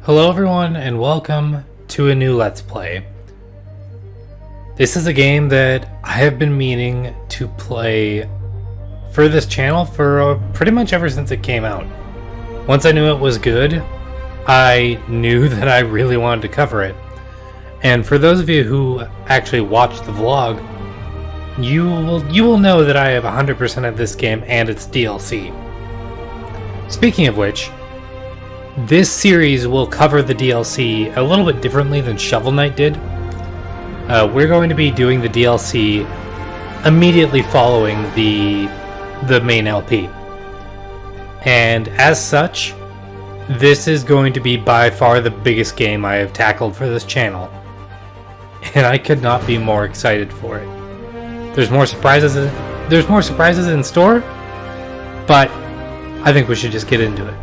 Hello everyone and welcome to a new Let's Play. This is a game that I have been meaning to play for this channel for pretty much ever since it came out. Once I knew it was good, I knew that I really wanted to cover it. And for those of you who actually watched the vlog, you will know that I have 100% of this game and its DLC. Speaking of which, this series will cover the DLC a little bit differently than Shovel Knight did. We're going to be doing the DLC immediately following the main LP. And as such, this is going to be by far the biggest game I have tackled for this channel. And I could not be more excited for it. There's more surprises in store, but I think we should just get into it.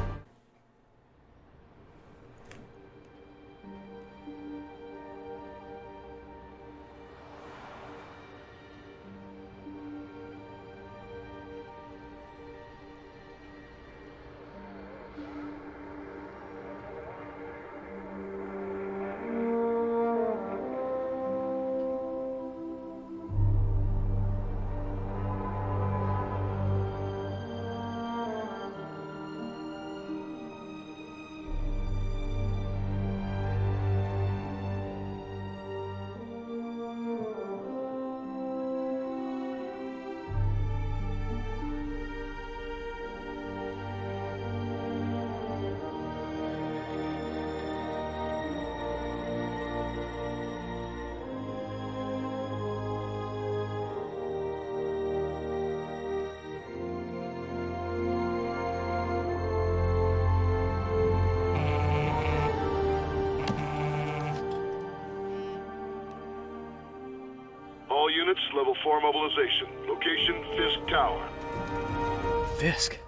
All units, level 4 mobilization. Location, Fisk Tower. Fisk?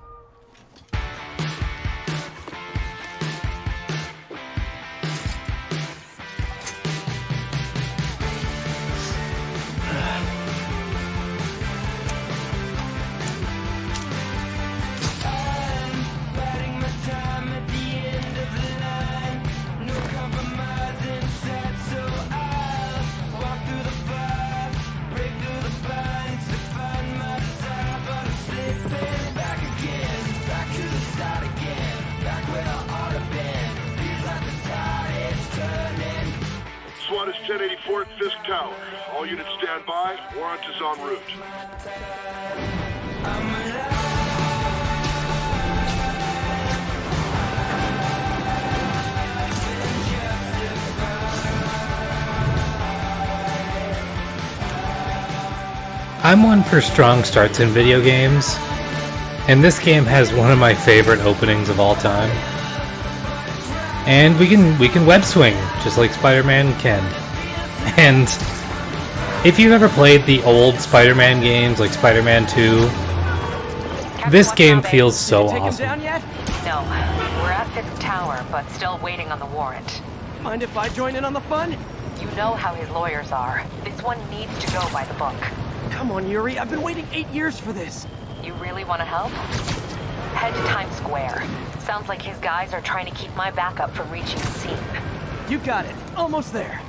SWAT is 1084 at Fisk Tower. All units stand by. Warrant is en route. I'm one for strong starts in video games, and this game has one of my favorite openings of all time. And we can web swing, just like Spider-Man can. And if you've ever played the old Spider-Man games, like Spider-Man 2, this game feels so awesome. No, we're at Fisk Tower, but still waiting on the warrant. Mind if I join in on the fun? You know how his lawyers are. This one needs to go by the book. Come on, Yuri. I've been waiting 8 years for this. You really want to help? Head to Times Square. Sounds like his guys are trying to keep my backup from reaching the scene. You got it. Almost there.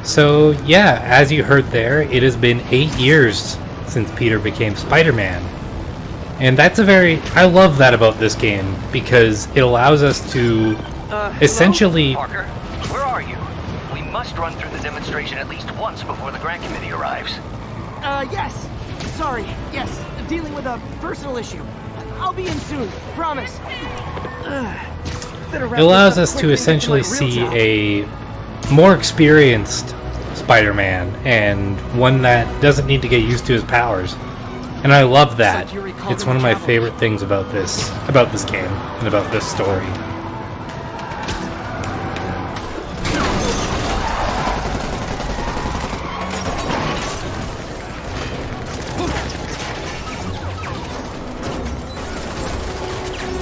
So yeah, as you heard there, it has been 8 years since Peter became Spider-Man. And that's I love that about this game, because it allows us to essentially... Parker, where are you? We must run through the demonstration at least once before the grant committee arrives. Yes. Sorry. Yes. Dealing with a personal issue. I'll be in soon. Promise. It allows us to essentially see a more experienced Spider-Man, and one that doesn't need to get used to his powers. And I love that. It's one of my favorite things about this game and about this story.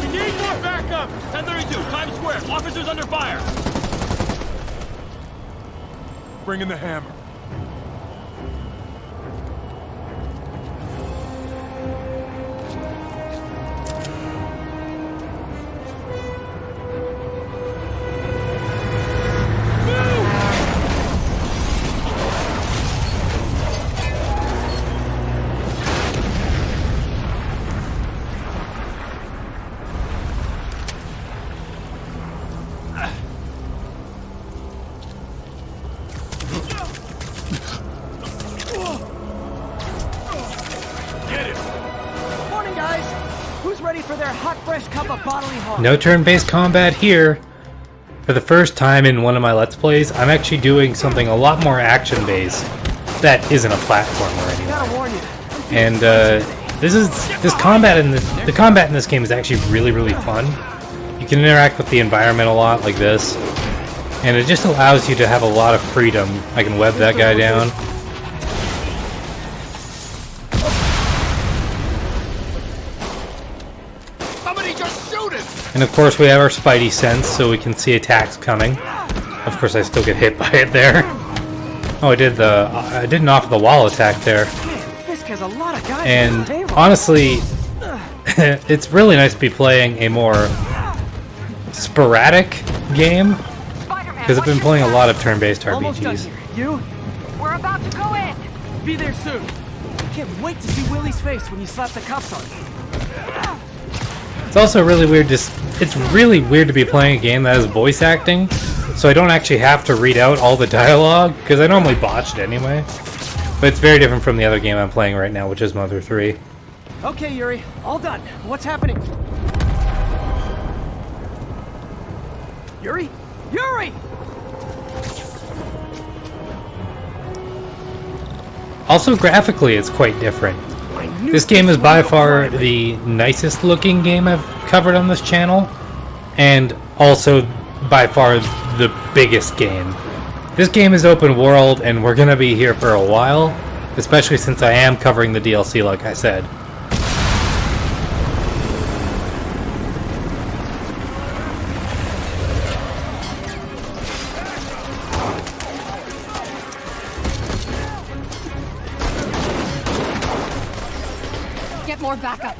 We need more backup! 1032, Times Square. Officers under fire. Bring in the hammer. ready for their hot, fresh cup of bodily harm. No turn-based combat here. For the first time in one of my Let's Plays, I'm actually doing something a lot more action-based that isn't a platformer anymore. Gotta warn you. And this combat in the combat in this game is actually really fun. You can interact with the environment a lot like this, and it just allows you to have a lot of freedom. I can web that guy down. Somebody just shoot him! And of course we have our Spidey sense, so we can see attacks coming. Of course I still get hit by it there. Oh, I did an off the wall attack there. Fisk has a lot of guys. And honestly, it's really nice to be playing a more sporadic game, because I've been playing a lot of turn-based Almost done RPGs. here. You? We're about to go in. Be there soon. Can't wait to see Willie's face when you slap the cuffs on him. It's also really weird. It's really weird to be playing a game that has voice acting, so I don't actually have to read out all the dialogue because I normally botch it anyway. But it's very different from the other game I'm playing right now, which is Mother 3. Okay, Yuri. All done. What's happening? Yuri? Yuri! Also, graphically, it's quite different. This game is by far the nicest looking game I've covered on this channel, and also by far the biggest game. This game is open world, and we're gonna be here for a while, especially since I am covering the DLC like I said. Get more backup.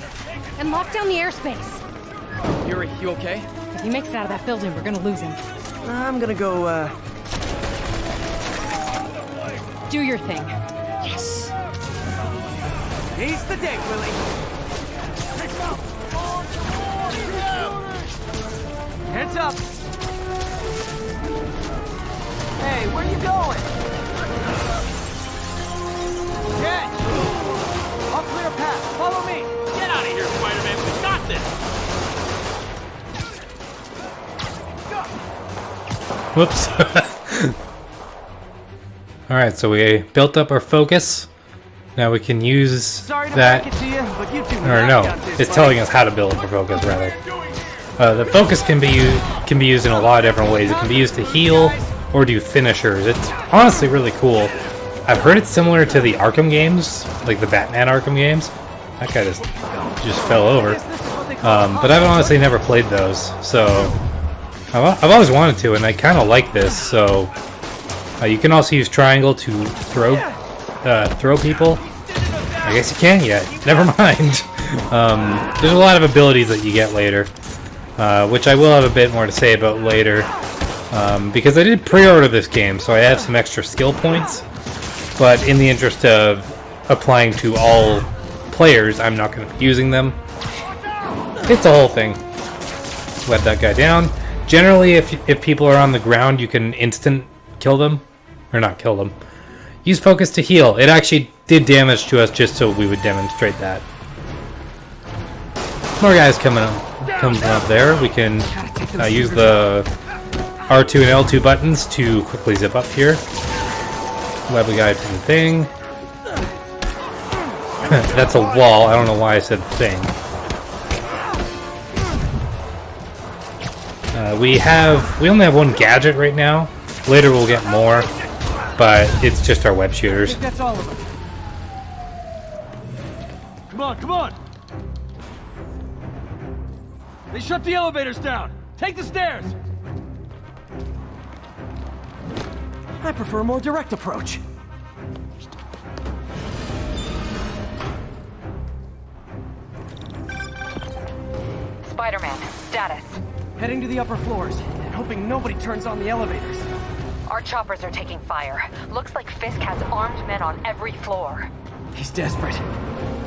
And lock down the airspace. Yuri, you okay? If he makes it out of that building, we're gonna lose him. I'm gonna go, Do your thing. Yes! He's the day, Willie! Hands up! Hey, where you going? Catch! I'll clear a path. Follow me! Get out of here, Spider-Man. We got this! Whoops. Alright, so we built up our focus. Now we can use Sorry to that. break it to you, but you do Or not no, got this, it's buddy. telling us how to build our focus, rather. The focus can be used in a lot of different ways. It can be used to heal or do finishers. It's honestly really cool. I've heard it's similar to the Arkham games, like the Batman Arkham games. That guy just fell over. But I've honestly never played those, so I've always wanted to, and I kind of like this. So you can also use triangle to throw people. I guess you can yet. Never mind. There's a lot of abilities that you get later, which I will have a bit more to say about later, because I did pre-order this game, so I have some extra skill points. But in the interest of applying to all players, I'm not going to be using them. It's a whole thing. Let that guy down. Generally, if people are on the ground, you can instant kill them. Or not kill them. Use focus to heal. It actually did damage to us just so we would demonstrate that. More guys coming up there. We can use the R2 and L2 buttons to quickly zip up here. Web a guy from the thing. That's a wall. I don't know why I said thing. We only have one gadget right now. Later we'll get more, but it's just our web shooters. That's all of them. Come on, come on! They shut the elevators down! Take the stairs! I prefer a more direct approach. Spider-Man, status. Heading to the upper floors, and hoping nobody turns on the elevators. Our choppers are taking fire. Looks like Fisk has armed men on every floor. He's desperate.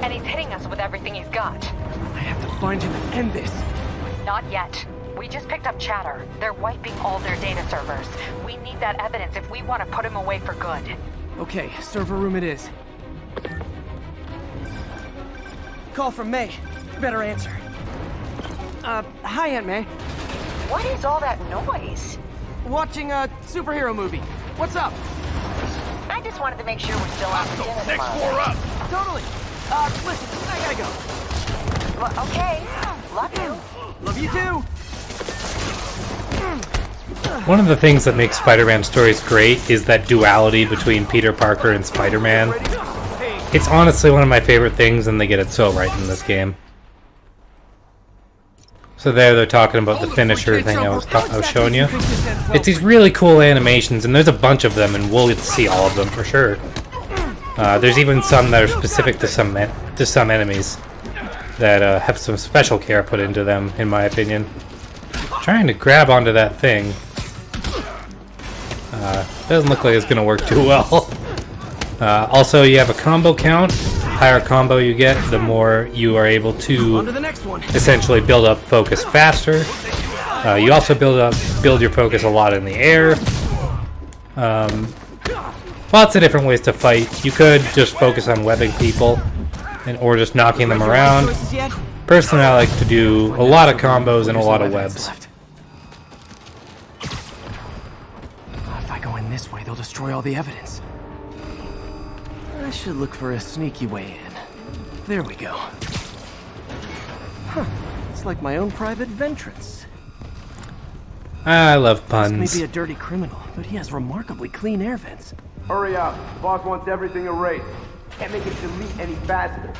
And he's hitting us with everything he's got. I have to find him and end this. Not yet. We just picked up chatter. They're wiping all their data servers. We need that evidence if we want to put him away for good. Okay, server room it is. Call from May. Better answer. Hi, Aunt May. What is all that noise? Watching a superhero movie. What's up? I just wanted to make sure we're still on the Next four up! Totally. Listen, I gotta go. Well, okay. Love you. Love you too. One of the things that makes Spider-Man stories great is that duality between Peter Parker and Spider-Man. It's honestly one of my favorite things, and they get it so right in this game. So there they're talking about the finisher thing I was showing you. It's these really cool animations, and there's a bunch of them, and we'll get to see all of them for sure. There's even some that are specific to some enemies that have some special care put into them, in my opinion. Trying to grab onto that thing doesn't look like it's going to work too well. Also, you have a combo count. Higher combo you get, the more you are able to On to the next one. essentially build up focus faster. You also build your focus a lot in the air. Lots of different ways to fight. You could just focus on webbing people or just knocking them around. Choices yet? Personally, I like to do a lot of combos and a lot of webs. If I go in this way, they'll destroy all the evidence. I should look for a sneaky way in. There we go. Huh. It's like my own private ventrance. I love This puns. may be a dirty criminal, but he has remarkably clean air vents. Hurry up. Boss wants everything erased. Can't make it delete any faster.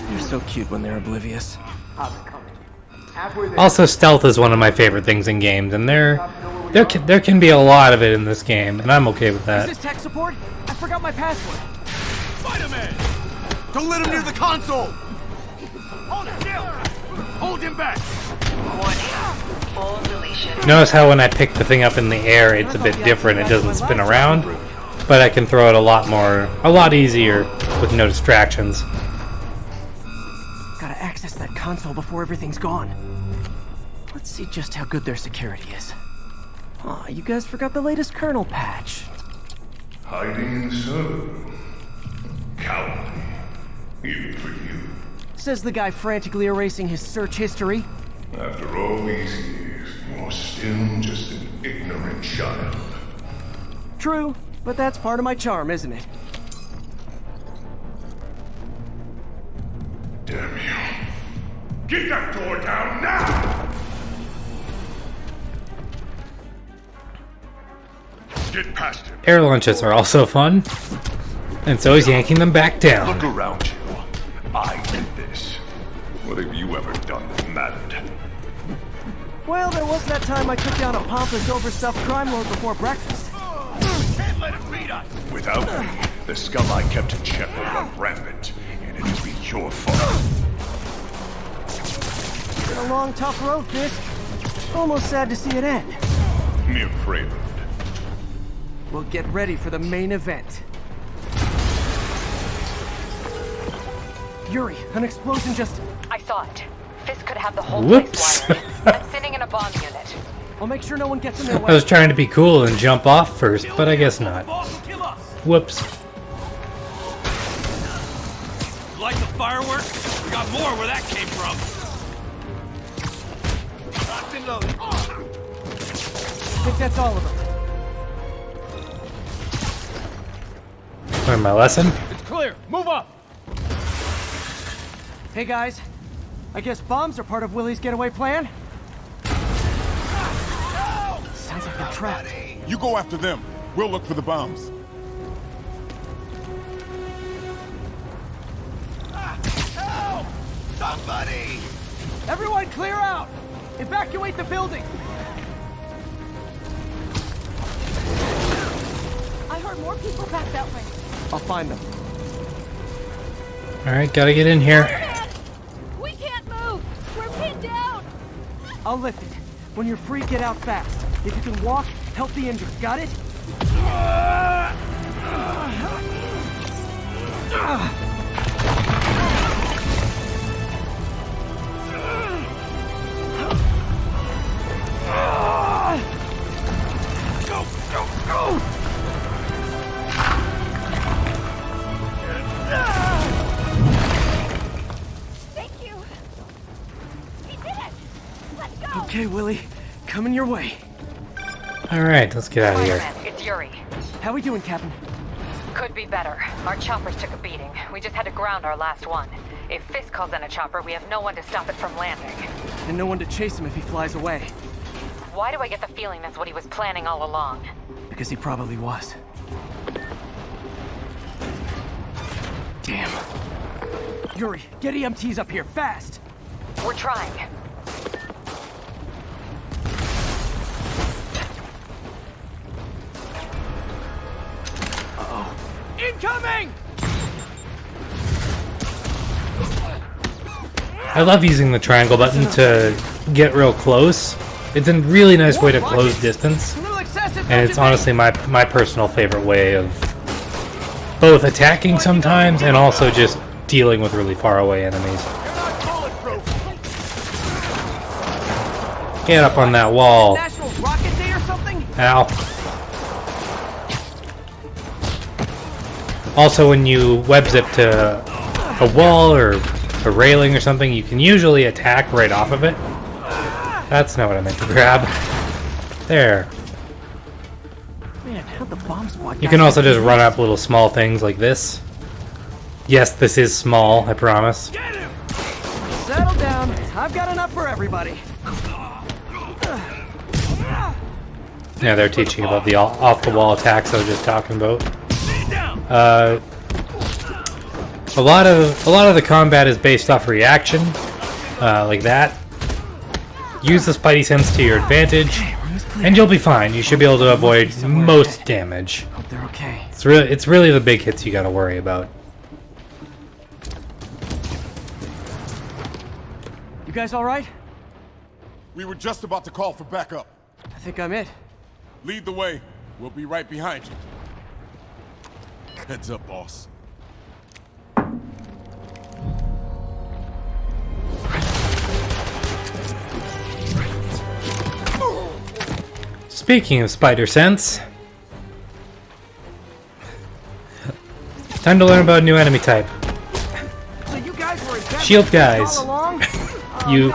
They're so cute when they're oblivious. How's it coming? Halfway there. Also, stealth is one of my favorite things in games, and there can be a lot of it in this game, and I'm okay with Is that. this tech support? I forgot my password. Spider-Man! Don't let him near the console! Hold it still! Hold him back! Full deletion. Notice how when I pick the thing up in the air, it's a bit different. It doesn't spin around, but I can throw it a lot easier with no distractions. Gotta access that console before everything's gone. Let's see just how good their security is. Aw, you guys forgot the latest kernel patch. Hiding so cowardly, even for you. Says the guy frantically erasing his search history. After all these years, you're still just an ignorant child. True, but that's part of my charm, isn't it? Damn you. Get that door down now! Get past him. Air launches are also fun, and so is yanking them back down. Look around you. I did this. What have you ever done that mattered? Well, there was that time I took down a pompous, overstuffed crime lord before breakfast. Can't let him beat us! Without me, the scum I kept in check will run rampant, and it'll be your fault. It's been a long, tough road, Fisk. Almost sad to see it end. Mere prelude. We'll get ready for the main event. Yuri, an explosion just... I saw it. Fisk could have the whole Whoops. place wired. I'm sitting in a bomb unit. I'll make sure no one gets in their I way. was trying to be cool and jump off first, but I guess not. Boss will kill us! Whoops. You like the fireworks? We got more where that came from. Locked and loaded. I think that's all of them. Learn my lesson. It's clear. Move up! Hey guys, I guess bombs are part of Willie's getaway plan? Sounds like they're trapped. You go after them. We'll look for the bombs. Help! Somebody! Everyone clear out! Evacuate the building! I heard more people back that way. I'll find them. Alright, gotta get in here. We can't move! We're pinned down! I'll lift it. When you're free, get out fast. If you can walk, help the injured. Got it? Go, go, go! Okay, Willie. Coming your way. Alright, let's get out of here. Spider-Man, it's Yuri. How we doing, Captain? Could be better. Our choppers took a beating. We just had to ground our last one. If Fisk calls in a chopper, we have no one to stop it from landing. And no one to chase him if he flies away. Why do I get the feeling that's what he was planning all along? Because he probably was. Damn. Yuri, get EMTs up here, fast! We're trying. Uh-oh. Incoming! I love using the triangle button to get real close. It's a really nice way to close distance. And it's honestly my personal favorite way of both attacking sometimes and also just dealing with really far away enemies. Get up on that wall. National Rocket Day or something? Ow. Also, when you web zip to a wall or a railing or something, you can usually attack right off of it. That's not what I meant to grab. There. Man, how'd the bomb squad You can also just run up little small things like this. Yes, this is small, I promise. Get him! Settle down. I've got enough for everybody. Yeah, they're teaching about the off-the-wall attacks I was just talking about. A lot of the combat is based off reaction, like that. Use the Spidey sense to your advantage, and you'll be fine. You should be able to avoid most damage. Hope they're okay. It's really the big hits you gotta worry about. You guys all right? We were just about to call for backup. I think I'm it. Lead the way. We'll be right behind you. Heads up, boss. Speaking of spider sense, time to learn about a new enemy type. So you guys were in Shield guys. all along? You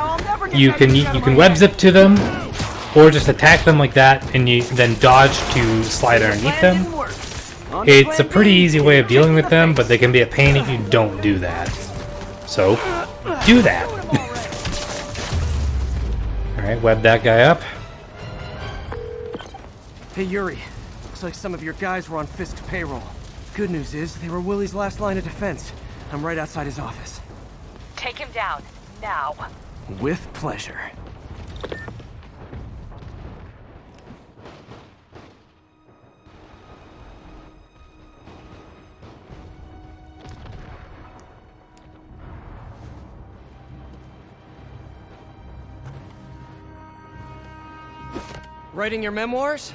can web zip to them, or just attack them like that, and you then dodge to slide underneath them. It's a pretty easy way of dealing with them, but they can be a pain if you don't do that. So, do that. Alright, web that guy up. Hey Yuri, looks like some of your guys were on Fisk's payroll. Good news is, they were Willie's last line of defense. I'm right outside his office. Take him down, now. With pleasure. Writing your memoirs?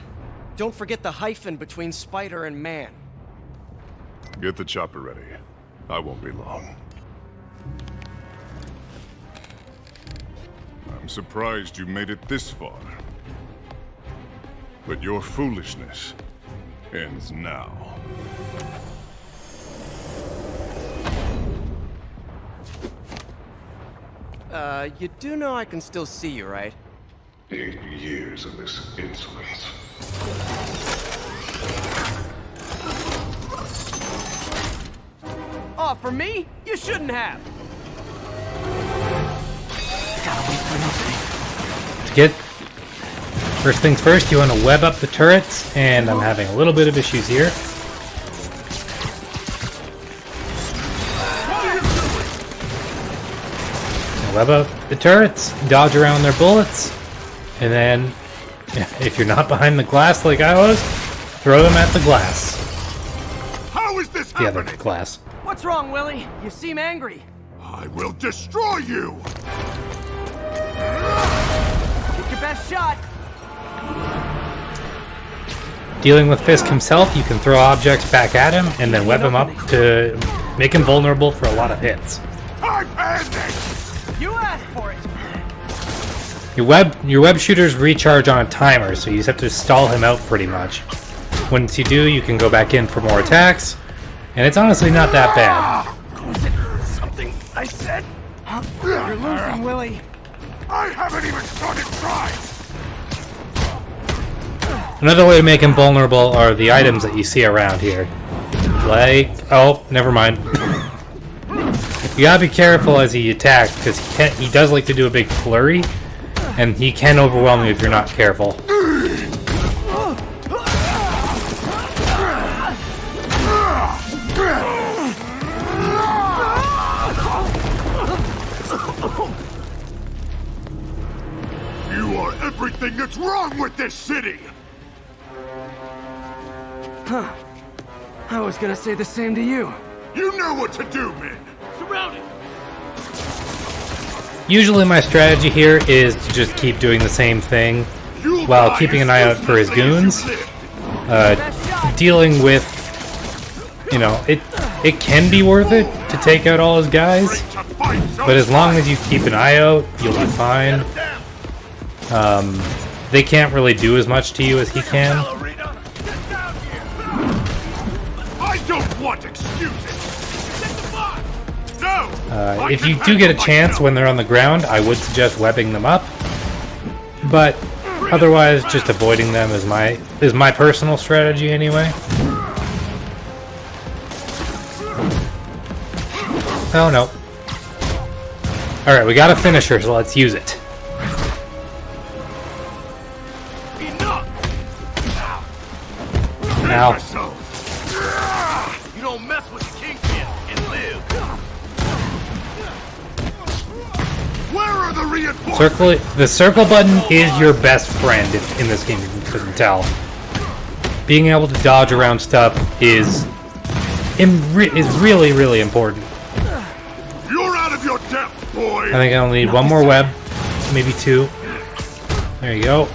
Don't forget the hyphen between spider and man. Get the chopper ready. I won't be long. I'm surprised you made it this far. But your foolishness ends now. You do know I can still see you, right? 8 years of this insolence. Oh, for me? You shouldn't have! Gotta wait for an opening. First things first, you want to web up the turrets, and I'm having a little bit of issues here. Web up the turrets, dodge around their bullets, and then, if you're not behind the glass like I was, throw them at the glass. How is this The other happening? glass. What's wrong, Willie? You seem angry. I will destroy you! Get your best shot. Dealing with Fisk himself, you can throw objects back at him, and then web him up to make him vulnerable for a lot of hits. I'm ending! You asked for it. Your web shooters recharge on a timer, so you just have to stall him out pretty much. Once you do, you can go back in for more attacks, and it's honestly not that bad. Was it something I said? You're losing, Willie. I haven't even started trying! Another way to make him vulnerable are the items that you see around here. Like... oh, never mind. You gotta be careful as he attacks, because he does like to do a big flurry, and he can overwhelm you if you're not careful. You are everything that's wrong with this city! Huh. I was gonna say the same to you. You know what to do, men! Surround it! Usually my strategy here is to just keep doing the same thing while keeping an eye out for his goons. Dealing with, you know, it can be worth it to take out all his guys, but as long as you keep an eye out, you'll be fine. They can't really do as much to you as he can. I don't want excuses! No! If you do get a chance when they're on the ground, I would suggest webbing them up. But otherwise, just avoiding them is my personal strategy anyway. Oh no. Alright, we got a finisher, so let's use it. Ow. You don't mess with the Kingpin and live! Where are the reinforcements? The circle button is your best friend in this game, if you couldn't tell. Being able to dodge around stuff is really, really important. You're out of your depth, boy! I think I'll need one more web, maybe two. There you go.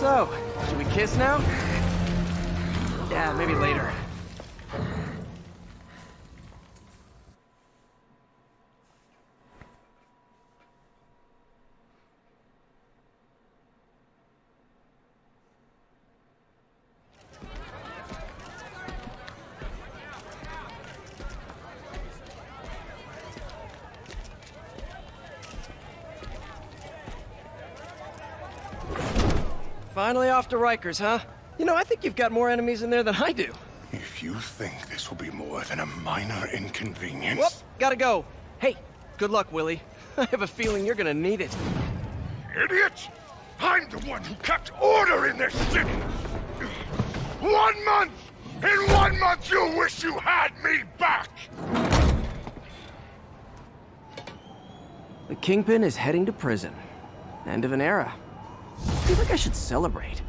So, should we kiss now? Yeah, maybe later. Finally off to Rikers, huh? You know, I think you've got more enemies in there than I do. If you think this will be more than a minor inconvenience... Whoop, gotta go. Hey, good luck, Willie. I have a feeling you're gonna need it. Idiot! I'm the one who kept order in this city! 1 month! In 1 month you'll wish you had me back! The Kingpin is heading to prison. End of an era. I feel like I should celebrate.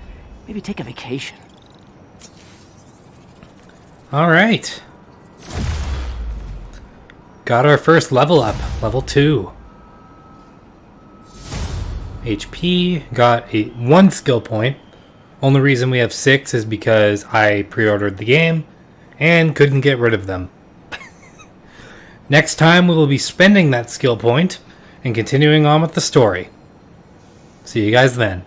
Maybe take a vacation. Alright. Got our first level up. Level 2. HP. Got one skill point. Only reason we have 6 is because I pre-ordered the game and couldn't get rid of them. Next time we will be spending that skill point and continuing on with the story. See you guys then.